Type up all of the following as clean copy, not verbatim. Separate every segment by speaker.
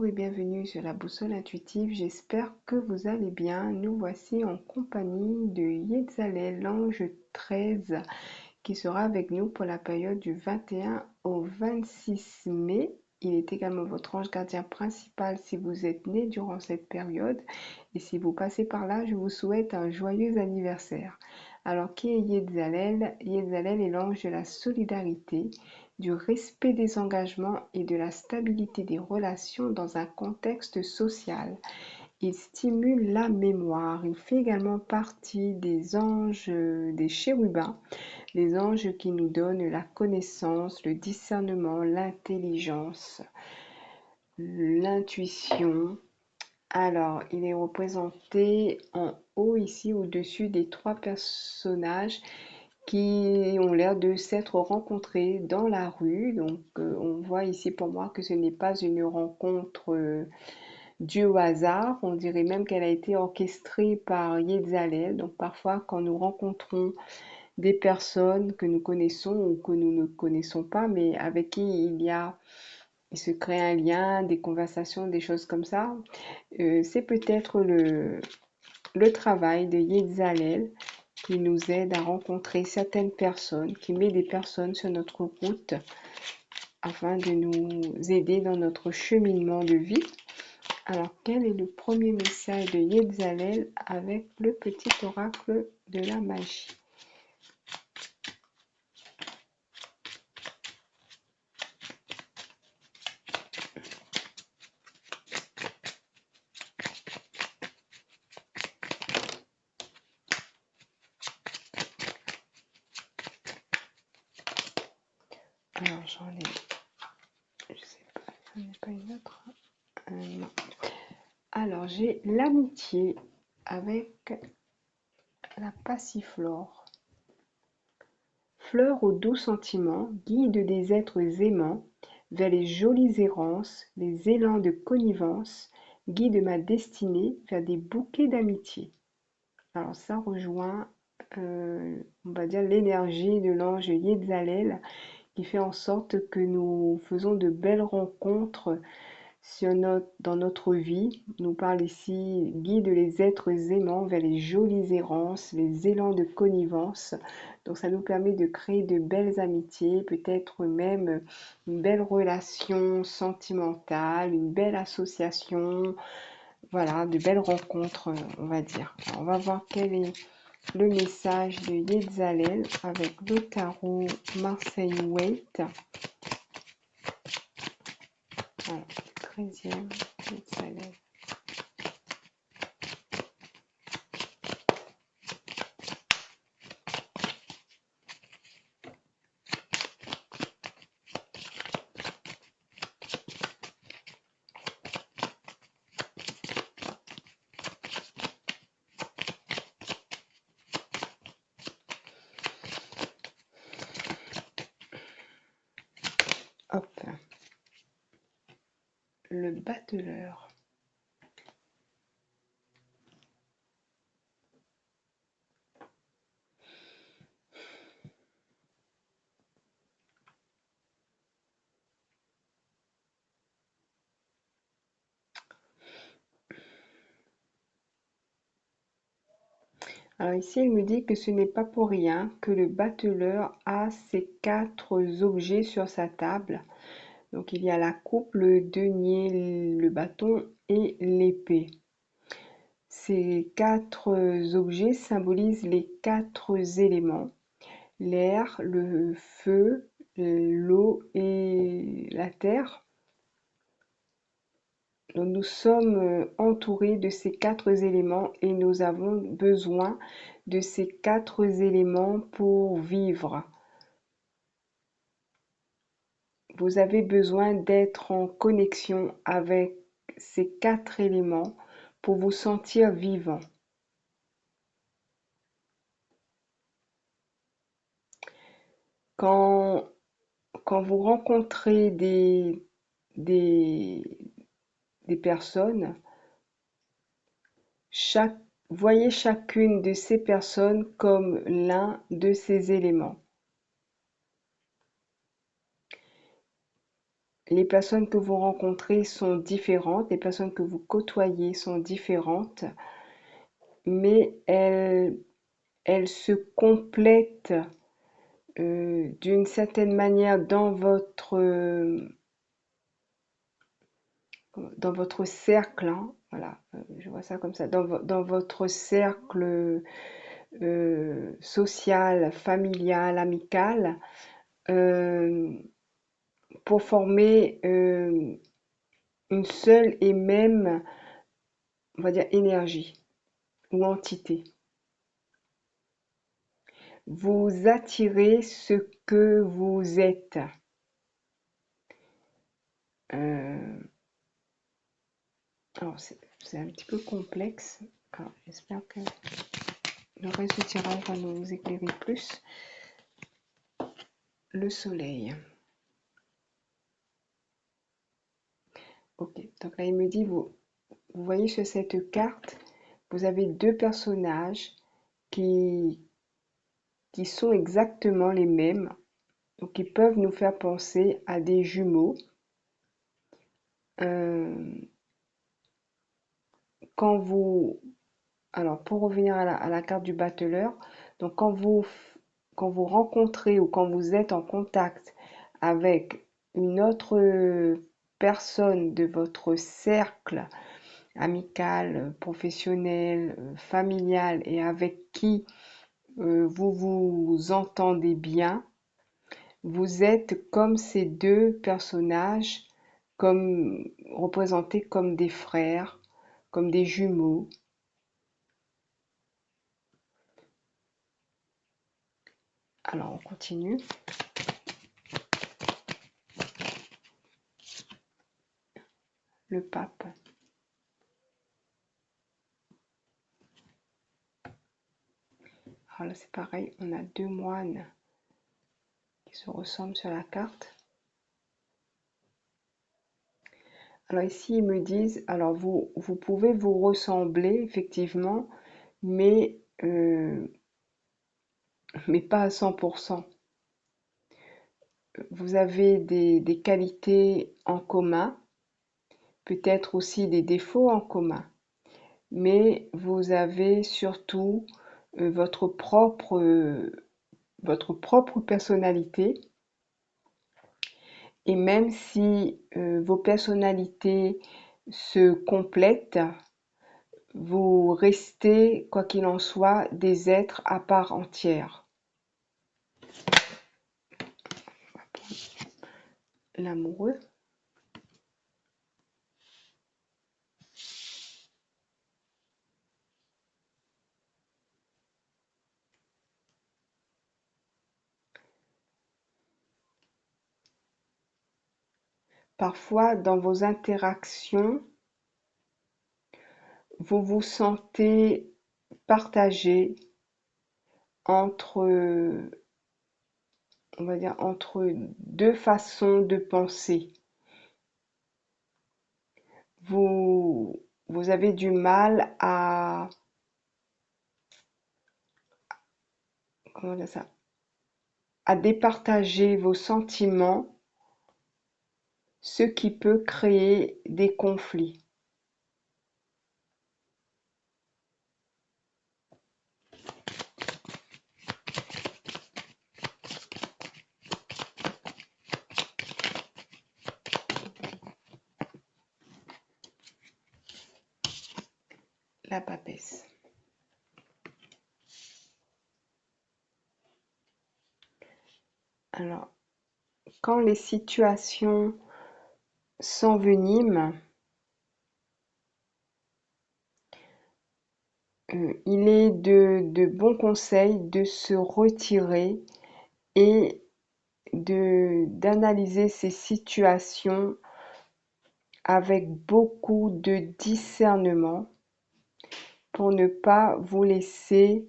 Speaker 1: Bonjour et bienvenue sur la boussole intuitive, j'espère que vous allez bien. Nous voici en compagnie de Yetzalel, l'ange 13, qui sera avec nous pour la période du 21 au 26 mai. Il est également votre ange gardien principal si vous êtes né durant cette période. Et si vous passez par là, je vous souhaite un joyeux anniversaire. Alors, qui est Yetzalel? Yetzalel est l'ange de la solidarité, du respect des engagements et de la stabilité des relations dans un contexte social. Il stimule la mémoire. Il fait également partie des anges, des chérubins, les anges qui nous donnent la connaissance, le discernement, l'intelligence, l'intuition. Alors, il est représenté en haut ici, au-dessus des trois personnages qui ont l'air de s'être rencontrés dans la rue. Donc, on voit ici pour moi que ce n'est pas une rencontre due au hasard. On dirait même qu'elle a été orchestrée par Yetzalel. Donc, parfois, quand nous rencontrons des personnes que nous connaissons ou que nous ne connaissons pas, mais avec qui il se crée un lien, des conversations, des choses comme ça, c'est peut-être le travail de Yetzalel qui nous aide à rencontrer certaines personnes, qui met des personnes sur notre route afin de nous aider dans notre cheminement de vie. Alors, quel est le premier message de Yetzalel avec le petit oracle de la magie? Alors, je sais pas, j'en ai pas une autre. Non. Alors, j'ai l'amitié avec la passiflore. Fleur aux doux sentiments, guide des êtres aimants vers les jolies errances, les élans de connivence, guide ma destinée vers des bouquets d'amitié. Alors ça rejoint, on va dire, l'énergie de l'ange Yetzalel qui fait en sorte que nous faisons de belles rencontres dans notre vie. Nous parle ici, guide les êtres aimants vers les jolies errances, les élans de connivence. Donc ça nous permet de créer de belles amitiés, peut-être même une belle relation sentimentale, une belle association, voilà, de belles rencontres, on va dire. Alors, on va voir quel est le message de Yetzalel avec le tarot Marseille Waite. Voilà, 13e Yetzalel. Hop, le battleur. Alors ici, il me dit que ce n'est pas pour rien que le battleur a ces quatre objets sur sa table. Donc il y a la coupe, le denier, le bâton et l'épée. Ces quatre objets symbolisent les quatre éléments: l'air, le feu, l'eau et la terre. Donc, nous sommes entourés de ces quatre éléments et nous avons besoin de ces quatre éléments pour vivre. Vous avez besoin d'être en connexion avec ces quatre éléments pour vous sentir vivant. Quand, quand vous rencontrez des, des personnes, voyez chacune de ces personnes comme l'un de ces éléments. les personnes que vous rencontrez sont différentes, les personnes que vous côtoyez sont différentes, mais elles se complètent d'une certaine manière dans votre cercle, hein, voilà, je vois ça comme ça, dans votre cercle social, familial, amical, euh, pour former une seule et même, on va dire, énergie ou entité. Vous attirez ce que vous êtes. Euh, alors, c'est un petit peu complexe. Alors, j'espère que le reste du tirage va nous éclairer plus. Le soleil. Ok, donc là, il me dit, vous voyez sur cette carte, vous avez deux personnages qui, qui sont exactement les mêmes, donc qui peuvent nous faire penser à des jumeaux. Euh, quand vous, alors pour revenir à la carte du battleur, donc quand vous rencontrez ou quand vous êtes en contact avec une autre personne de votre cercle amical, professionnel, familial et avec qui vous vous entendez bien, vous êtes comme ces deux personnages, comme représentés comme des frères, comme des jumeaux. Alors on continue. Le pape. Alors là c'est pareil, on a deux moines qui se ressemblent sur la carte. Alors ici ils me disent, alors vous pouvez vous ressembler effectivement, mais, euh, mais pas à 100%. Vous avez des qualités en commun, peut-être aussi des défauts en commun, mais vous avez surtout votre propre personnalité. Et même si vos personnalités se complètent, vous restez, quoi qu'il en soit, des êtres à part entière. L'amoureux. Parfois, dans vos interactions, vous vous sentez partagé entre, on va dire, entre deux façons de penser. Vous avez du mal comment dire ça, à départager vos sentiments, ce qui peut créer des conflits. La papesse. Alors, quand les situations s'enveniment, il est de bons conseils de se retirer et d'analyser ces situations avec beaucoup de discernement pour ne pas vous laisser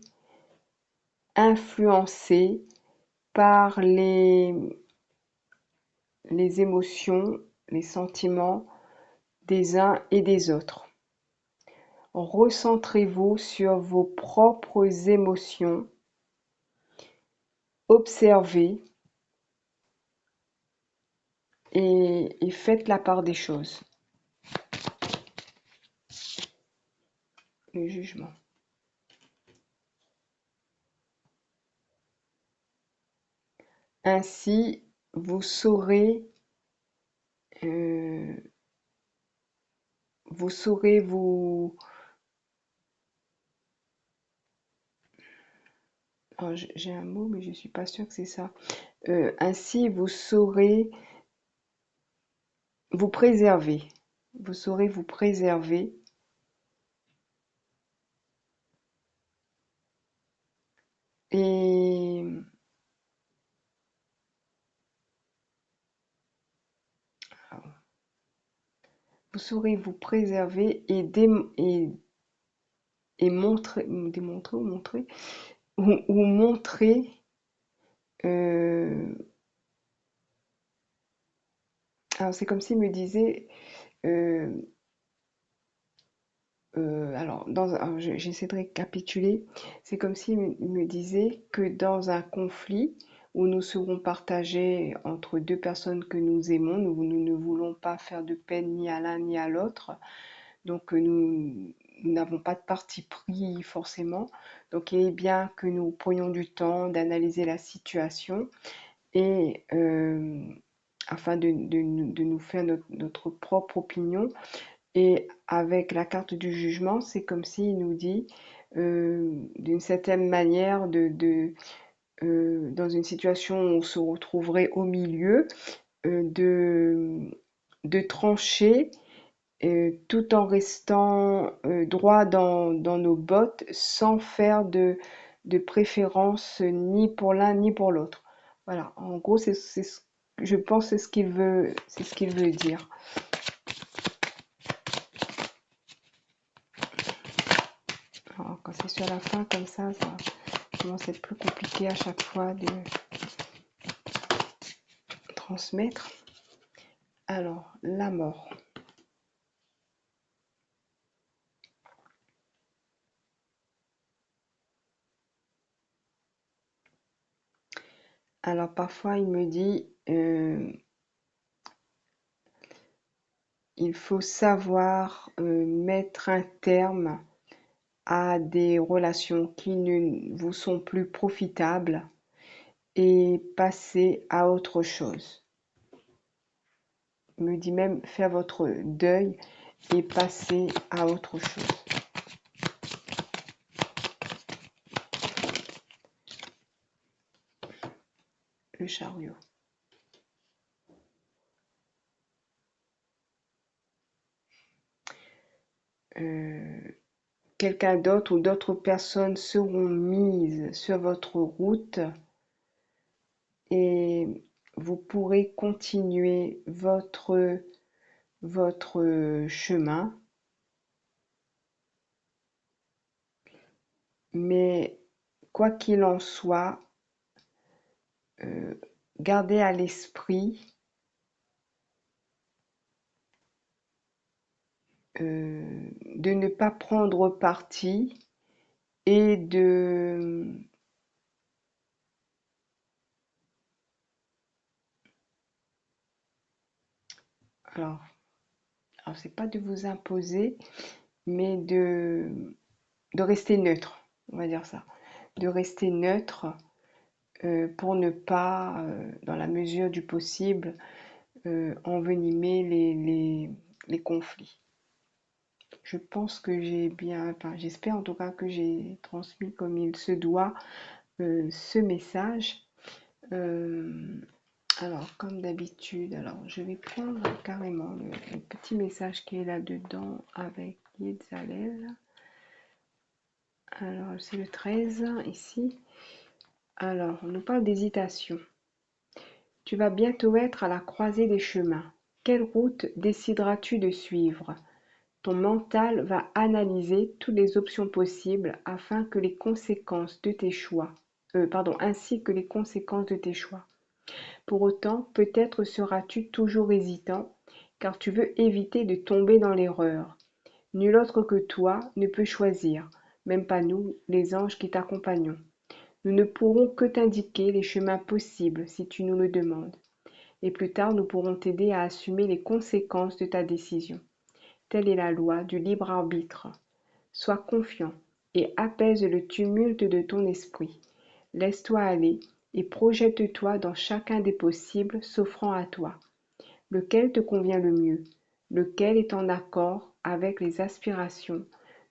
Speaker 1: influencer par les émotions, les sentiments des uns et des autres. Recentrez-vous sur vos propres émotions, observez et faites la part des choses. Le jugement. Ainsi, vous saurez, euh, vous saurez vous... Alors, j'ai un mot, mais je suis pas sûre que c'est ça. Ainsi, vous saurez vous préserver. Vous saurez vous préserver. Et vous saurez vous préserver et montrer, démontrer ou montrer, ou montrer, euh, alors c'est comme s'il me disait, euh, alors, j'essaie de récapituler. C'est comme s'il me disait que dans un conflit où nous serons partagés entre deux personnes que nous aimons, nous ne voulons pas faire de peine ni à l'un ni à l'autre. Donc, nous n'avons pas de parti pris forcément. Donc, il est bien que nous prenions du temps d'analyser la situation et afin de nous faire notre propre opinion. Et avec la carte du jugement, c'est comme s'il nous dit, d'une certaine manière, dans une situation où on se retrouverait au milieu, euh, de, de trancher tout en restant droit dans nos bottes, sans faire de préférence ni pour l'un ni pour l'autre. Voilà, en gros, je pense que c'est ce qu'il veut dire. Alors, quand c'est sur la fin comme ça commence à être plus compliqué à chaque fois de transmettre. Alors, la mort. Alors, parfois, il me dit, il faut savoir mettre un terme à des relations qui ne vous sont plus profitables et passer à autre chose. Il me dit même faire votre deuil et passer à autre chose. Le chariot. Euh, Quelqu'un d'autre ou d'autres personnes seront mises sur votre route et vous pourrez continuer votre chemin, mais quoi qu'il en soit, gardez à l'esprit de ne pas prendre parti et alors, alors c'est pas de vous imposer, mais de rester neutre, on va dire ça, de rester neutre pour ne pas, dans la mesure du possible, envenimer les conflits. Je pense que j'ai bien, enfin j'espère en tout cas que j'ai transmis comme il se doit ce message. Euh, alors comme d'habitude, alors je vais prendre carrément le petit message qui est là-dedans avec Yetzalel. Alors c'est le 13 ici. Alors on nous parle d'hésitation. Tu vas bientôt être à la croisée des chemins. Quelle route décideras-tu de suivre? Ton mental va analyser toutes les options possibles afin que les conséquences de tes choix, ainsi que les conséquences de tes choix. Pour autant, peut-être seras-tu toujours hésitant, car tu veux éviter de tomber dans l'erreur. Nul autre que toi ne peut choisir, même pas nous, les anges qui t'accompagnons. Nous ne pourrons que t'indiquer les chemins possibles si tu nous le demandes. et plus tard nous pourrons t'aider à assumer les conséquences de ta décision. Telle est la loi du libre arbitre. Sois confiant et apaise le tumulte de ton esprit. Laisse-toi aller et projette-toi dans chacun des possibles s'offrant à toi. Lequel te convient le mieux? Lequel est en accord avec les aspirations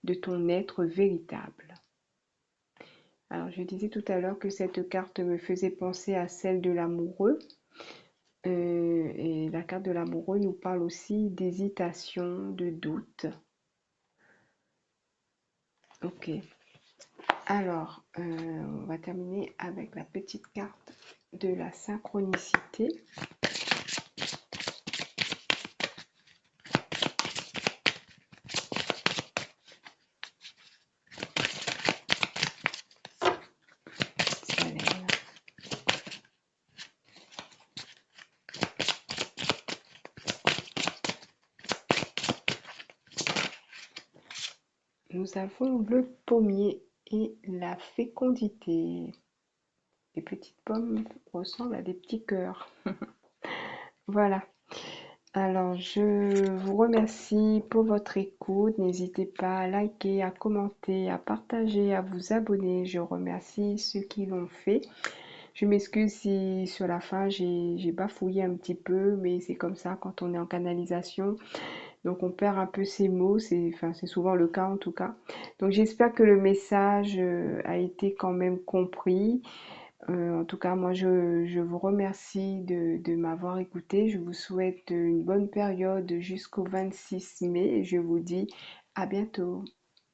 Speaker 1: de ton être véritable? Alors, je disais tout à l'heure que cette carte me faisait penser à celle de l'amoureux. Et la carte de l'amoureux nous parle aussi d'hésitation, de doute. Ok. Alors, on va terminer avec la petite carte de la synchronicité. Nous avons le pommier et la fécondité. Les petites pommes ressemblent à des petits cœurs. Voilà. Alors, je vous remercie pour votre écoute. N'hésitez pas à liker, à commenter, à partager, à vous abonner. Je remercie ceux qui l'ont fait. Je m'excuse si sur la fin j'ai bafouillé un petit peu, mais c'est comme ça quand on est en canalisation. Donc on perd un peu ses mots, c'est souvent le cas en tout cas. Donc j'espère que le message a été quand même compris. En tout cas, moi je vous remercie de m'avoir écouté. Je vous souhaite une bonne période jusqu'au 26 mai et je vous dis à bientôt.